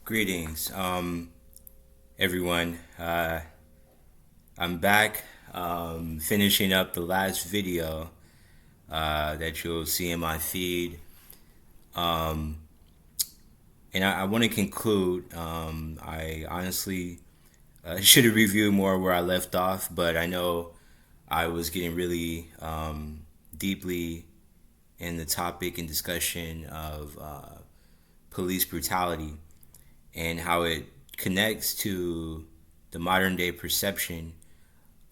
Greetings, everyone. I'm back, finishing up the last video that you'll see in my feed. Um, and I want to conclude. I honestly should have reviewed more where I left off, but I know I was getting really deeply in the topic and discussion of police brutality and how it connects to the modern day perception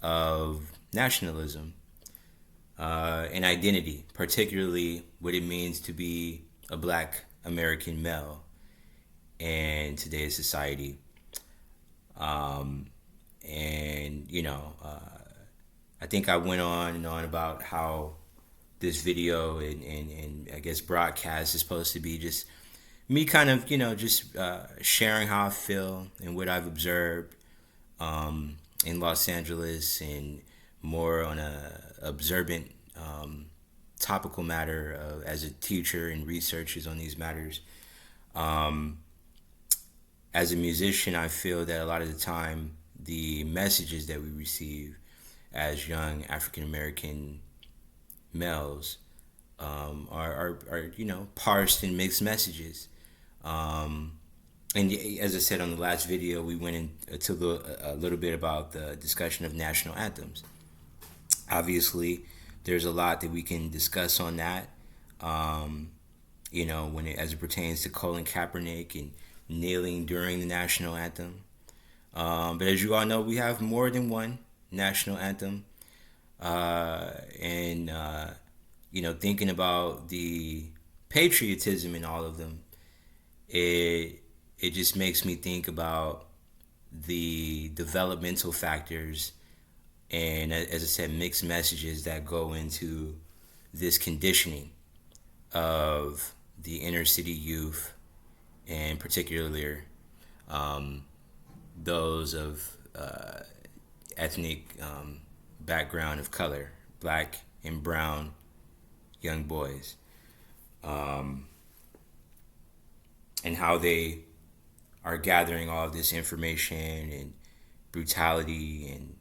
of nationalism and identity, particularly what it means to be a black American male in today's society. Um, and I think I went on and on about how this video and I guess broadcast is supposed to be just me kind of, just sharing how I feel and what I've observed in Los Angeles and more on a observant topical matter as a teacher and researches on these matters. Um, as a musician, I feel that a lot of the time the messages that we receive as young African American males are parsed and mixed messages. Um, and as I said on the last video, we went into a little bit about the discussion of national anthems. Obviously, there's a lot that we can discuss on that. Um, as it pertains to Colin Kaepernick and kneeling during the national anthem. But as you all know, we have more than one national anthem. And thinking about the patriotism in all of them, it just makes me think about the developmental factors and, as I said, mixed messages that go into this conditioning of the inner city youth, and particularly um, those of ethnic background of color, black and brown young boys, um, and how they are gathering all of this information and brutality and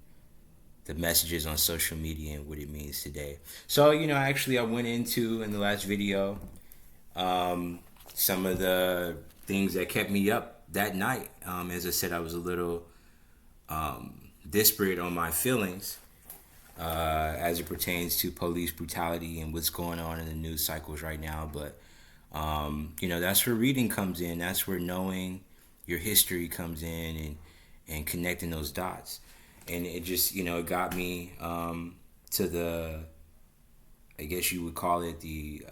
the messages on social media and what it means today. So, actually, I went into in the last video some of the things that kept me up that night. As I said, I was a little disparate on my feelings as it pertains to police brutality and what's going on in the news cycles right now. But, that's where reading comes in. That's where knowing your history comes in and connecting those dots. And it just, it got me to the, I guess you would call it the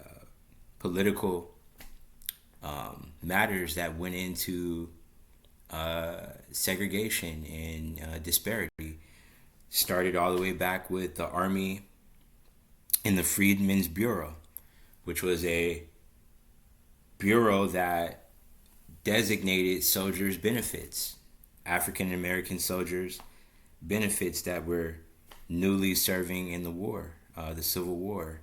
political matters that went into segregation and disparity. Started all the way back with the Army and the Freedmen's Bureau, which was a bureau that designated soldiers' benefits, African American soldiers' benefits that were newly serving in the war, the Civil War.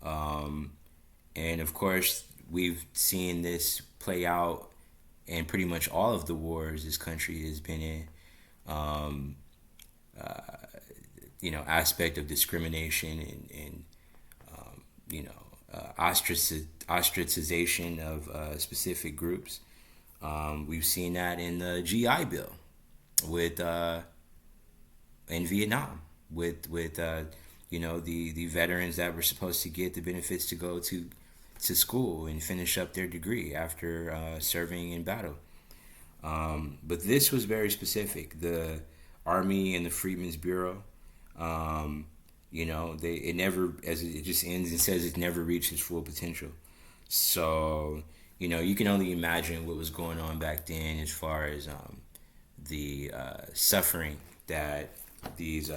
And of course, we've seen this play out in pretty much all of the wars this country has been in. Um, Aspect of discrimination and ostracization of specific groups. We've seen that in the GI Bill with in Vietnam with the veterans that were supposed to get the benefits to go to school and finish up their degree after serving in battle. But this was very specific. The Army and the Freedmen's Bureau, it never, as it just ends and says, it never reached its full potential. So, you can only imagine what was going on back then as far as the suffering that these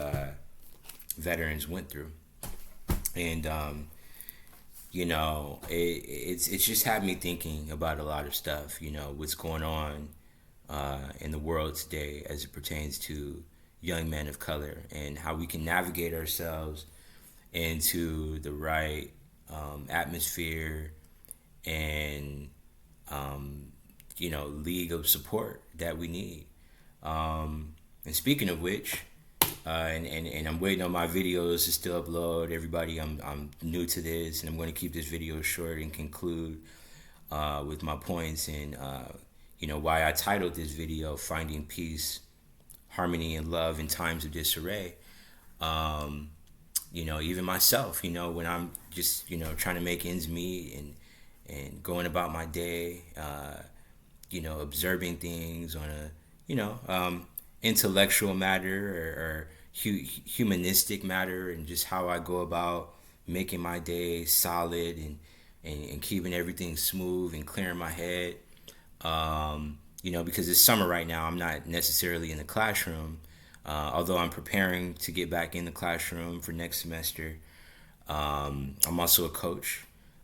veterans went through. And, it's just had me thinking about a lot of stuff, what's going on in the world today as it pertains to young men of color and how we can navigate ourselves into the right atmosphere and league of support that we need. And speaking of which, and I'm waiting on my videos to still upload. Everybody, I'm new to this, and I'm going to keep this video short and conclude with my points and why I titled this video "Finding Peace, Harmony, and Love in Times of Disarray." Even myself, when I'm just trying to make ends meet and going about my day, observing things on a intellectual matter or humanistic matter, and just how I go about making my day solid and keeping everything smooth and clearing my head. Because it's summer right now, I'm not necessarily in the classroom, although I'm preparing to get back in the classroom for next semester. I'm also a coach.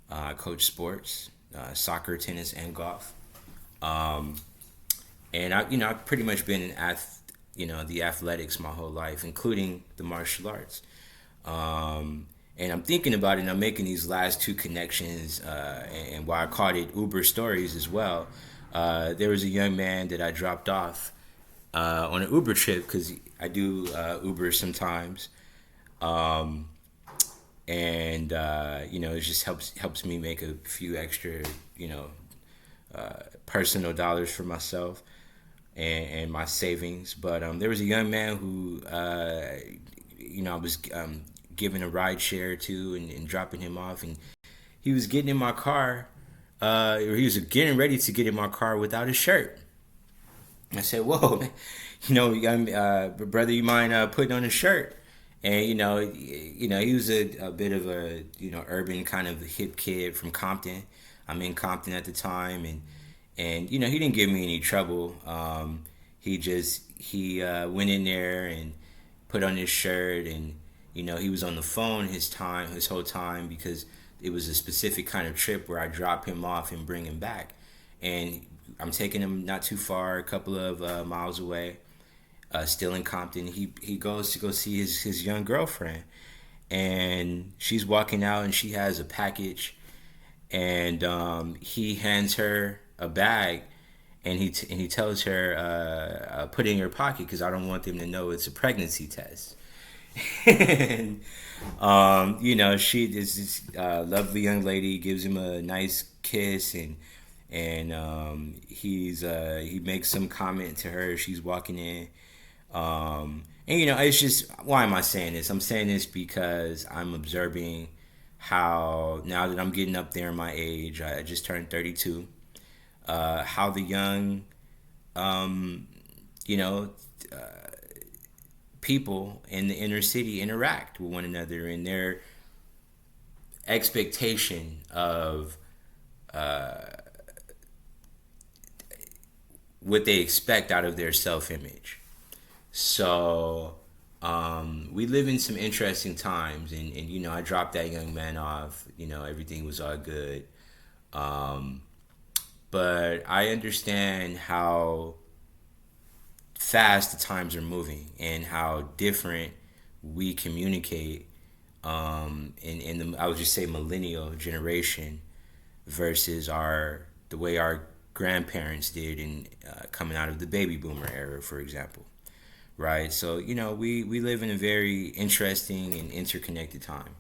I coach sports, soccer, tennis, and golf. And I've pretty much been in the athletics my whole life, including the martial arts. And I'm thinking about it, and I'm making these last two connections, and why I called it Uber Stories as well. There was a young man that I dropped off on an Uber trip, because I do Uber sometimes. It just helps me make a few extra, personal dollars for myself and my savings. But there was a young man who, I was giving a ride share to and dropping him off, and he was getting in my car, or he was getting ready to get in my car without his shirt. I said, "Whoa, man, brother, you mind putting on a shirt?" And he was a bit of a urban kind of hip kid from Compton. I'm in Compton at the time, and he didn't give me any trouble. He went in there and put on his shirt, and he was on the phone his whole time, because it was a specific kind of trip where I drop him off and bring him back, and I'm taking him not too far, a couple of miles away. Still in Compton. He goes to go see his young girlfriend, and she's walking out, and she has a package, and he hands her a bag, and he tells her, put it in your pocket, because I don't want them to know it's a pregnancy test. And this lovely young lady gives him a nice kiss, and he makes some comment to her. She's walking in. It's just, why am I saying this? I'm saying this because I'm observing how, now that I'm getting up there in my age, I just turned 32, how the young, people in the inner city interact with one another, and their expectation of what they expect out of their self-image. So we live in some interesting times, and I dropped that young man off. Everything was all good, but I understand how fast the times are moving and how different we communicate in the, I would just say, millennial generation versus the way our grandparents did in coming out of the baby boomer era, for example. Right, so we live in a very interesting and interconnected time.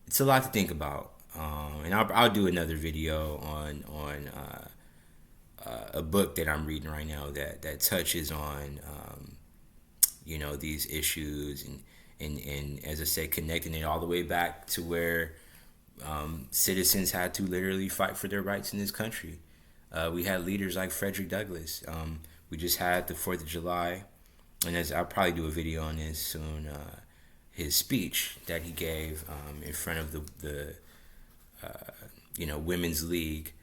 It's a lot to think about, and I'll do another video on a book that I'm reading right now that touches on these issues, and as I say, connecting it all the way back to where citizens had to literally fight for their rights in this country. We had leaders like Frederick Douglass. We just had the 4th of July, and I'll probably do a video on this soon, his speech that he gave in front of the Women's League,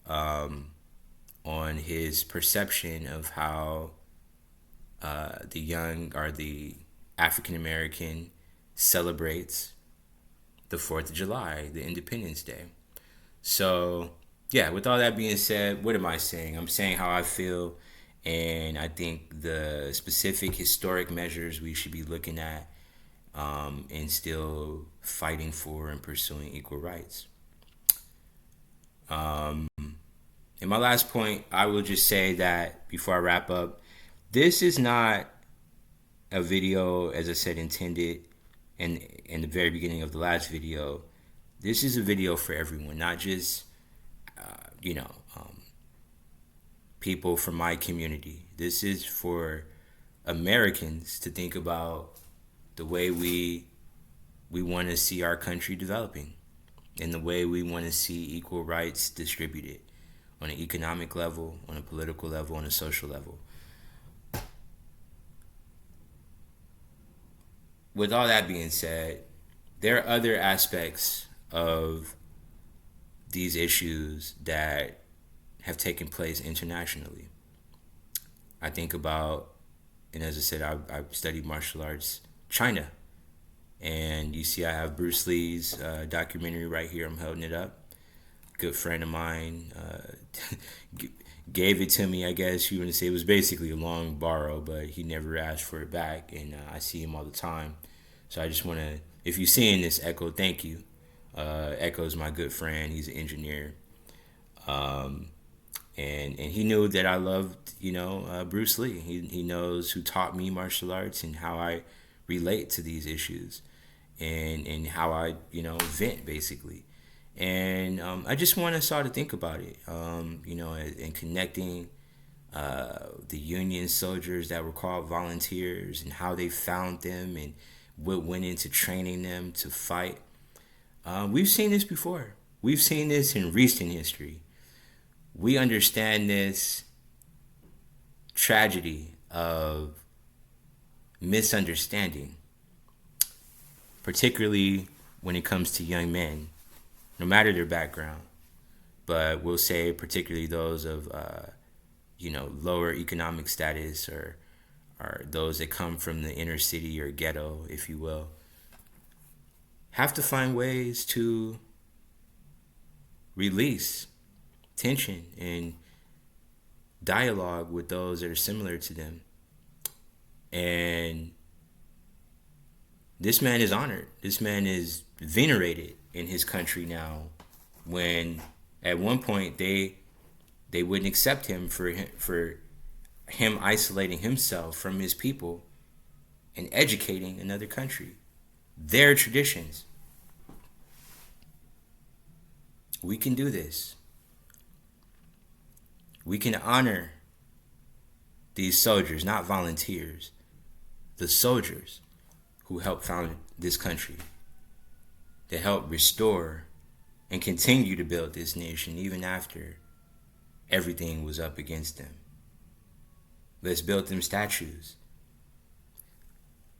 on his perception of how the young, or the African American, celebrates the 4th of July, the Independence Day. So, yeah, with all that being said, what am I saying? I'm saying how I feel, and I think the specific historic measures we should be looking at, and still fighting for and pursuing equal rights. And my last point, I will just say that before I wrap up, this is not a video, as I said, intended in the very beginning of the last video. This is a video for everyone, not just, you know, people from my community. This is for Americans to think about the way we want to see our country developing and the way we want to see equal rights distributed on an economic level, on a political level, on a social level. With all that being said, there are other aspects of these issues that have taken place internationally. I think about, and as I said, I studied martial arts, China. And you see I have Bruce Lee's documentary right here. I'm holding it up. Good friend of mine gave it to me, I guess you want to say. It was basically a long borrow, but he never asked for it back. And I see him all the time. So I just want to, if you're seeing this, Echo, thank you. Echo's my good friend. He's an engineer. And he knew that I loved, Bruce Lee. He knows who taught me martial arts and how I relate to these issues and how I, vent basically. And I just want us all to think about it, and connecting the Union soldiers that were called volunteers and how they found them and what went into training them to fight. We've seen this before. We've seen this in recent history. We understand this tragedy of misunderstanding, particularly when it comes to young men, no matter their background, but we'll say particularly those of, lower economic status or those that come from the inner city or ghetto, if you will, have to find ways to release tension and dialogue with those that are similar to them. And this man is honored. This man is venerated in his country now, when at one point they wouldn't accept him for him isolating himself from his people and educating another country, their traditions. We can do this. We can honor these soldiers, not volunteers, the soldiers who helped found this country, that helped restore and continue to build this nation even after everything was up against them. Let's build them statues.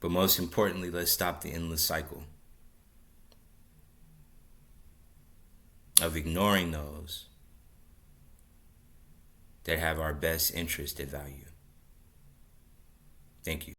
But most importantly, let's stop the endless cycle of ignoring those that have our best interest at value. Thank you.